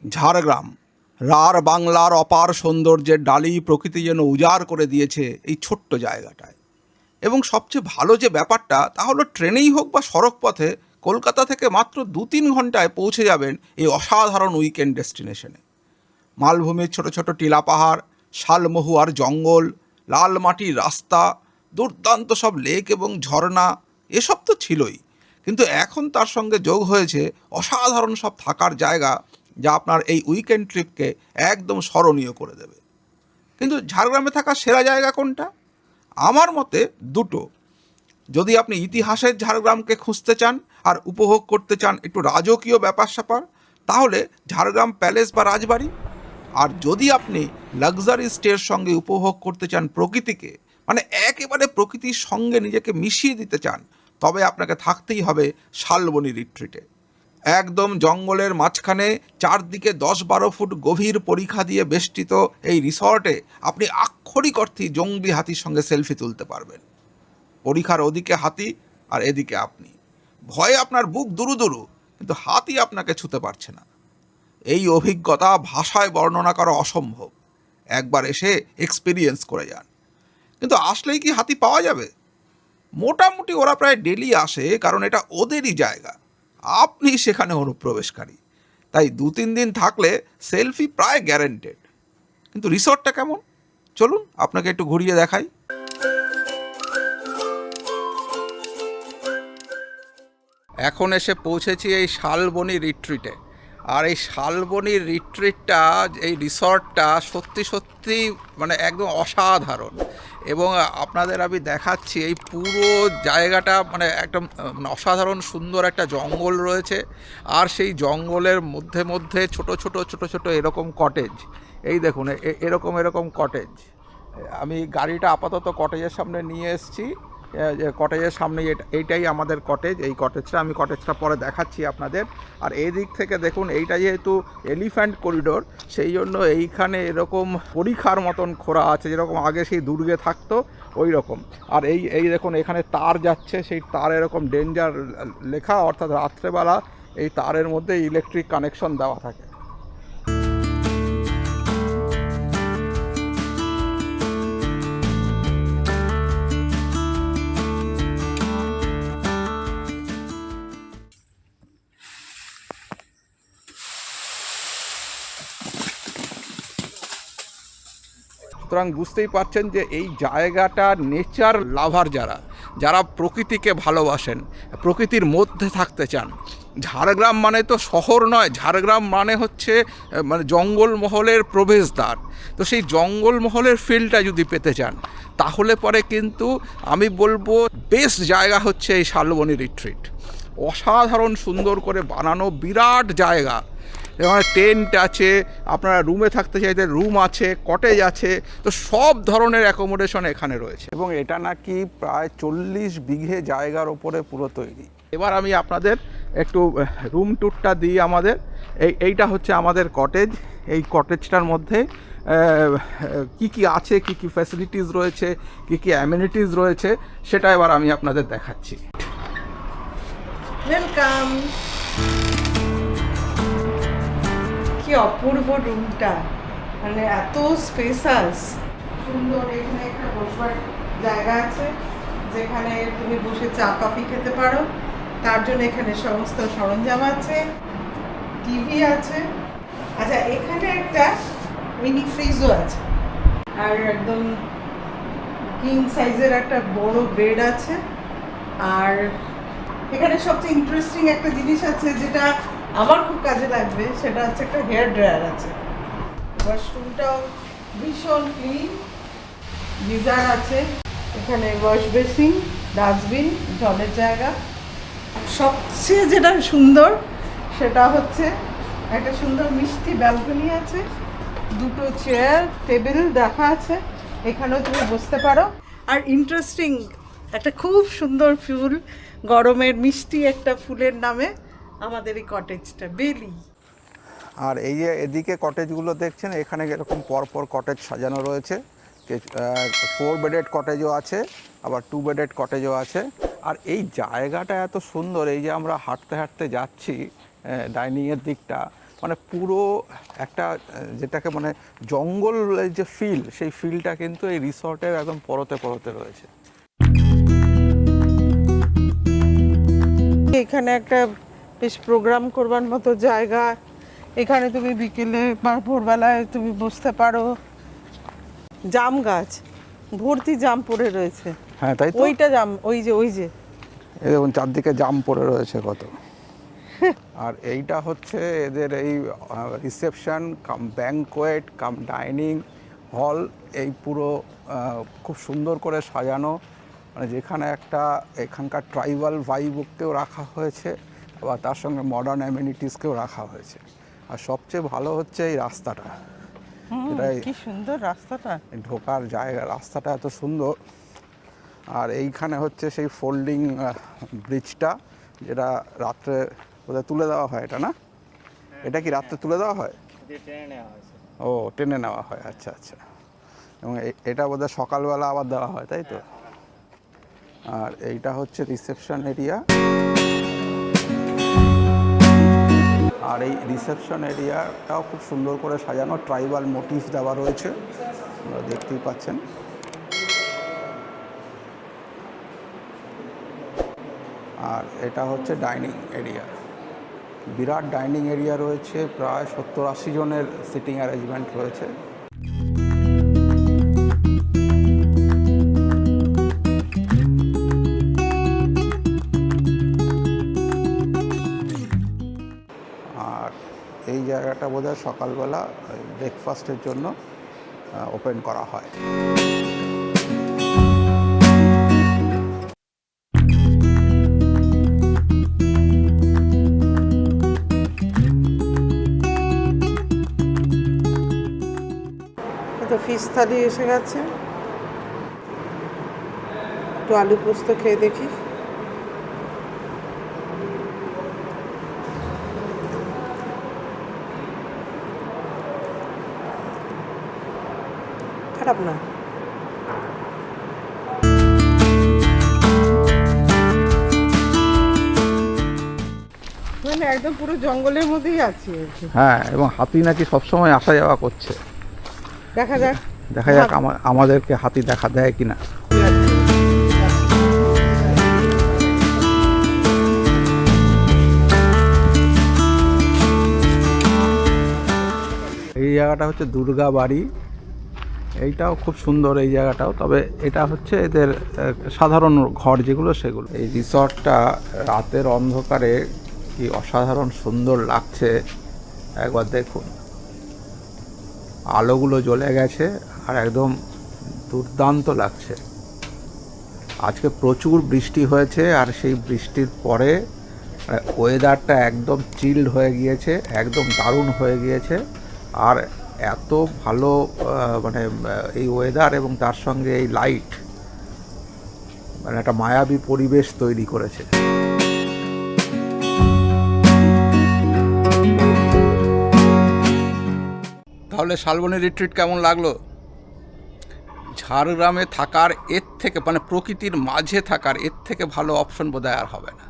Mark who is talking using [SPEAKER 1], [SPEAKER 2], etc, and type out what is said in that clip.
[SPEAKER 1] ঝাড়গ্রাম রাঢ় বাংলার অপার সৌন্দর্যের ডালি প্রকৃতি যেন উজাড় করে দিয়েছে এই ছোট্ট জায়গাটায়। এবং সবচেয়ে ভালো যে ব্যাপারটা তা হলো ট্রেনেই হোক বা সড়ক পথে কলকাতা থেকে মাত্র 2-3 ঘন্টায় পৌঁছে যাবেন এই অসাধারণ উইকেন্ড ডেস্টিনেশনে। মালভূমির ছোট ছোট টিলা পাহাড়, শালমহুয়ার জঙ্গল, লাল মাটির রাস্তা, দুর্দান্ত সব লেক এবং ঝর্ণা, এসব তো ছিলই, কিন্তু এখন তার সঙ্গে যোগ হয়েছে অসাধারণ সব থাকার জায়গা, যা আপনার এই উইকেন্ড ট্রিপকে একদম স্মরণীয় করে দেবে। কিন্তু ঝাড়গ্রামে থাকা সেরা জায়গা কোনটা? আমার মতে দুটো। যদি আপনি ইতিহাসের ঝাড়গ্রামকে খুঁজতে চান আর উপভোগ করতে চান একটু রাজকীয় ব্যাপার স্যাপার, তাহলে ঝাড়গ্রাম প্যালেস বা রাজবাড়ি। আর যদি আপনি লাক্সারি স্টের সঙ্গে উপভোগ করতে চান প্রকৃতিকে, মানে একেবারে প্রকৃতির সঙ্গে নিজেকে মিশিয়ে দিতে চান, তবে আপনাকে থাকতেই হবে শালবনী রিট্রিটে। একদম জঙ্গলের মাঝখানে চারদিকে 10-12 ফুট গভীর পরিখা দিয়ে বেষ্টিত এই রিসর্টে আপনি আক্ষরিক অর্থেই জঙ্গলি হাতির সঙ্গে সেলফি তুলতে পারবেন। পরিখার ওদিকে হাতি আর এদিকে আপনি। ভয়ে আপনার বুক দুরু দুরু, কিন্তু হাতি আপনাকে ছুতে পারছে না। এই অভিজ্ঞতা ভাষায় বর্ণনা করা অসম্ভব। একবার এসে এক্সপিরিয়েন্স করে যান। কিন্তু আসলেই কি হাতি পাওয়া যাবে? মোটামুটি ওরা প্রায় ডেলি আসে, কারণ এটা ওদেরই জায়গা, আপনি সেখানে অনুপ্রবেশকারী। তাই 2-3 দিন থাকলে সেলফি প্রায় গ্যারেন্টেড। কিন্তু রিসর্টটা কেমন? চলুন আপনাকে একটু ঘুরিয়ে দেখাই। এখন এসে পৌঁছেছি এই শালবনী রিট্রিটে। আর এই শালবনী রিট্রিটটা, এই রিসর্টটা সত্যি সত্যি মানে একদম অসাধারণ। এবং আপনাদের আমি দেখাচ্ছি এই পুরো জায়গাটা, মানে একটা মানে অসাধারণ সুন্দর একটা জঙ্গল রয়েছে। আর সেই জঙ্গলের মধ্যে মধ্যে ছোট ছোট ছোট ছোট এরকম কটেজ। এই দেখুন এরকম এরকম কটেজ। আমি গাড়িটা আপাতত কটেজের সামনে নিয়ে এসেছি। যে কটেজের সামনে এইটাই আমাদের কটেজ। এই কটেজটা আমি কটেজটা পরে দেখাচ্ছি আপনাদের। আর এই দিক থেকে দেখুন, এইটা যেহেতু এলিফ্যান্ট করিডোর, সেই জন্য এইখানে এরকম পরিখার মতন খোঁড়া আছে, যেরকম আগে সেই দুর্গে থাকতো ওই রকম। আর এই এই দেখুন এখানে তার যাচ্ছে, সেই তার এরকম ডেঞ্জার লেখা, অর্থাৎ রাত্রেবেলা এই তারের মধ্যে ইলেকট্রিক কানেকশন দেওয়া থাকে। সুতরাং বুঝতেই পারছেন যে এই জায়গাটা নেচার লাভার, যারা যারা প্রকৃতিকে ভালোবাসেন, প্রকৃতির মধ্যে থাকতে চান। ঝাড়গ্রাম মানে তো শহর নয়, ঝাড়গ্রাম মানে হচ্ছে মানে জঙ্গলমহলের প্রবেশদ্বার। তো সেই জঙ্গলমহলের ফিলটা যদি পেতে চান, তাহলে পরে কিন্তু আমি বলবো বেস্ট জায়গা হচ্ছে এই শালবনী রিট্রিট। অসাধারণ সুন্দর করে বানানো বিরাট জায়গা। এখানে টেন্ট আছে, আপনারা রুমে থাকতে চাইতে রুম আছে, কটেজ আছে, তো সব ধরনের অ্যাকোমোডেশন এখানে রয়েছে। এবং এটা নাকি প্রায় 40 বিঘে জায়গার ওপরে পুরো তৈরি। এবার আমি আপনাদের একটু রুম ট্যুরটা দিই আমাদের। এইটা হচ্ছে আমাদের কটেজ। এই কটেজটার মধ্যে কি কি আছে, কি কি ফ্যাসিলিটিস রয়েছে, কি কি অ্যামিনিটিস রয়েছে, সেটা এবার আমি আপনাদের দেখাচ্ছি।
[SPEAKER 2] ওয়েলকাম। কি অপূর্ব রুমটা, মানে এত স্পেসাস, সুন্দর। এখানে একটা বসবার জায়গা আছে, যেখানে তুমি বসে চা কফি খেতে পারো। তার জন্য এখানে সমস্ত সরঞ্জাম আছে, টিভি আছে। আচ্ছা, এখানে একটা মিনি ফ্রিজও আছে, আর একদম কিং সাইজের একটা বড় বেড আছে। আর এখানে সবচেয়ে ইন্টারেস্টিং একটা জিনিস আছে, যেটা আমার খুব কাজে লাগবে, সেটা হচ্ছে একটা হেয়ার ড্রায়ার আছে। ওয়াশরুমটাও ভীষণ ক্লিন, গিজার আছে, এখানে ওয়াশ বেসিন, ডাস্টবিন, জলের জায়গা। সবচেয়ে যেটা সুন্দর সেটা হচ্ছে একটা সুন্দর মিষ্টি ব্যালকনি আছে, দুটো চেয়ার টেবিল দেখা আছে, এখানেও তুমি বসতে পারো। আর ইন্টারেস্টিং একটা খুব সুন্দর ফুল, গরমের মিষ্টি একটা ফুলের নামে আমাদের এই কটেজটা বেলি।
[SPEAKER 1] আর এই যে এদিকে কটেজগুলো দেখছেন, এখানে এরকম পরপর কটেজ সাজানো রয়েছে। 4 বেডেড কটেজও আছে, আবার 2 বেডেড কটেজও আছে। আর এই জায়গাটা এত সুন্দর, এই যে আমরা হাঁটতে হাঁটতে যাচ্ছি ডাইনিংয়ের দিকটা, মানে পুরো একটা যেটাকে মানে জঙ্গলের যে ফিল, সেই ফিলটা কিন্তু এই রিসর্টের একদম পরতে পরতে রয়েছে।
[SPEAKER 2] এখানে একটা বেশ প্রোগ্রাম করবার মতো জায়গা, এখানে তুমি বিকেলে বা ভোরবেলায় তুমি বসতে পারো। জাম গাছ ভর্তি জাম পড়ে রয়েছে।
[SPEAKER 1] হ্যাঁ তাই তো,
[SPEAKER 2] ওইটা জাম, ওই যে
[SPEAKER 1] এই দেখুন চারদিকে জাম পড়ে রয়েছে কত। আর এইটা হচ্ছে এদের এই রিসেপশন কাম ব্যাংকোয়েট কাম ডাইনিং হল। এই পুরো খুব সুন্দর করে সাজানো, মানে যেখানে একটা এখানকার ট্রাইবাল ভাইবকেও রাখা হয়েছে, আবার তার সঙ্গে মডার্ন অ্যামিনিটিসকেও রাখা হয়েছে। আর সবচেয়ে ভালো হচ্ছে এই রাস্তাটা, এটাই
[SPEAKER 2] কি সুন্দর রাস্তাটা,
[SPEAKER 1] ঢোকার জায়গা, রাস্তাটা এত সুন্দর। আর এইখানে হচ্ছে সেই ফোল্ডিং ব্রিজটা, যেটা রাত্রে বোধহয় তুলে দেওয়া হয়, এটা না? এটা কি রাত্রে তুলে দেওয়া হয়? ও টেনে নেওয়া হয়, আচ্ছা আচ্ছা। এবং এটা বোধহয় সকালবেলা আবার দেওয়া হয়, তাই তো? আর এইটা হচ্ছে রিসেপশন এরিয়া। আর এই রিসেপশন এরিয়াটাও খুব সুন্দর করে সাজানো, ট্রাইবাল মোটিভ দেওয়া রয়েছে, আপনারা দেখতেই পাচ্ছেন। আর এটা হচ্ছে ডাইনিং এরিয়া, বিরাট ডাইনিং এরিয়া রয়েছে, প্রায় 70-80 জনের সিটিং অ্যারেঞ্জমেন্ট রয়েছে। আর এই জায়গাটা বোধহয় সকালবেলা ব্রেকফাস্টের জন্য ওপেন করা হয়।
[SPEAKER 2] তো ফিশ থালি এসে গেছে, একটু আলু পোস্ত খেয়ে দেখি। খারাপ না। মানে একদম পুরো জঙ্গলের মধ্যেই আছি আর কি।
[SPEAKER 1] হ্যাঁ, এবং হাতি নাকি সবসময় আসা যাওয়া করছে।
[SPEAKER 2] দেখা যাক
[SPEAKER 1] দেখা যাক আমাদেরকে হাতি দেখা দেয় কিনা। এই জায়গাটা হচ্ছে দুর্গা বাড়ি, এইটাও খুব সুন্দর এই জায়গাটাও, তবে এটা হচ্ছে এদের সাধারণ ঘর যেগুলো সেগুলো। এই রিসর্টটা রাতের অন্ধকারে কি অসাধারণ সুন্দর লাগছে, একবার দেখুন। আলোগুলো জ্বলে গেছে আর একদম দুর্দান্ত লাগছে। আজকে প্রচুর বৃষ্টি হয়েছে, আর সেই বৃষ্টির পরে ওয়েদারটা একদম চিল্ড হয়ে গিয়েছে, একদম দারুণ হয়ে গিয়েছে। আর এত ভালো মানে এই ওয়েদার এবং তার সঙ্গে এই লাইট, মানে একটা মায়াবী পরিবেশ তৈরি করেছে। তাহলে শালবনী রিট্রিট কেমন লাগলো? ঝাড়গ্রামে থাকার এর থেকে, মানে প্রকৃতির মাঝে থাকার এর থেকে ভালো অপশন বোধহয় আর হবে না।